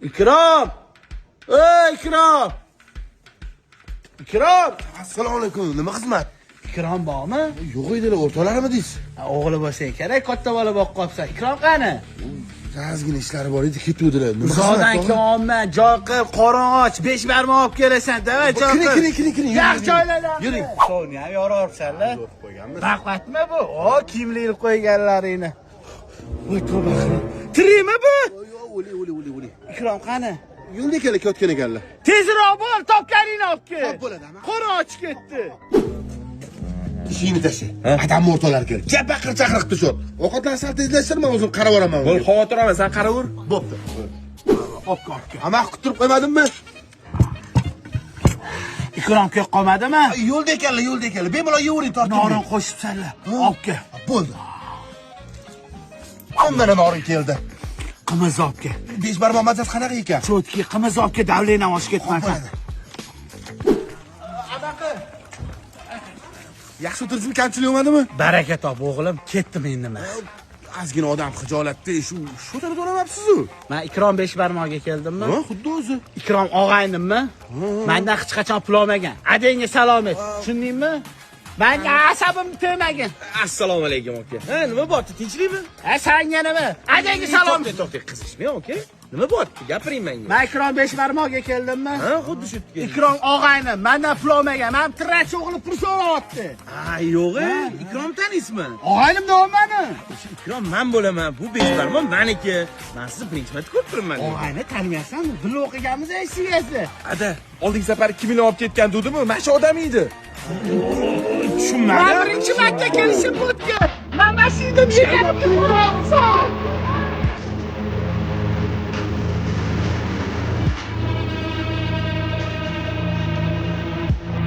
Ikrom! Ey, Ikrom! Ikrom! Assalomu alaykum. Nima xizmat? Ikrom bormi? Yo'q edilar, o'rtoqlarimidingiz? O'g'li bo'lsa kerak, katta bola bo'lib qolibsan. Ikrom qani? Ozgina ishlari bor edi, ketuvdilar. Xudodan kelolman, joy qilib, qorong'och, 5 barmoq olib kelasan, davay, joy qilib. Kiring. Yaxshi joylardan. Yuring. Sovni ham yororibsan-la. Zo'r qo'yganmiz. Raqatmi bu? O, kiyimli ilib qo'yganlaringni. Voy, tavba qilib. Tirikmi bu? O'li. Ikrom qani? Yo'lda kelayotgan ekanlar. Tezroq bo'l, topganingni olib kel. Xo'p, bo'ladi, ama. Qorong'och ketdi. Ishingni tashla. Adam o'rtoqlar keldi. Baqir chaqiriq tushur. Ovqatlarni sal tezlashtirma, o'zim qarab olaman. Bo'l, xavotir olma, sen qaraver. Bo'pti. Obka. Ama kuttirib qo'ymadimmi? Ikrom kelib qolmadimi? Yo'lda ekanlar. Bemalol yevering, tortib. Norin qo'shibsanlar. Olib kel. Bo'ldi. Hammana norin keldi. Qimiz olib kel. 5 barmoq mazasi qanaqa ekan? Cho'tki qimiz olib kel, davlenam oshib ketmasin. Yaxshi o'tirishim kamchilik bo'lmadimi? Baraka top o'g'lim, ketdim endi men. Ozgina odam xijolatda shu tarafda o'ramabsiz-ku. Men Ikrom 5 barmoqga keldimmi? Ha, xuddi o'zi. Ikrom og'aynimmi? Mendan hech qachon pul olmagan. Adangga salom et. Tushundingmi? Menga asabimni tegmagin. Assalomu alaykum aka. Ha, nima bo'pti? Tinchlikmi? Senga nima? Adangga salom. To'xta, qizishmang aka. Nima bo'pti? Gapiring menga. Men Ikrom 5 barmoqga keldimmi? Ha, xuddi shu yerga. Ikrom og'aynim, mendan pul olmagan. Men tirach o'g'li pul so'rayapti. Ha, yo'q-e. Ikrom tanisizmi? Og'aynim nima? Ikrom men bo'laman. Bu 5 barmoq meniki. Men sizni birinchi marta ko'rib turibman. Og'ayni tanimaysanmi? Birga o'qiganmiz esingizda. Ada, oldingi safar kimini olib ketgan dedimi? Mana shu odam edi. Men birinchi marta kelishim o'tgan. Men mashinada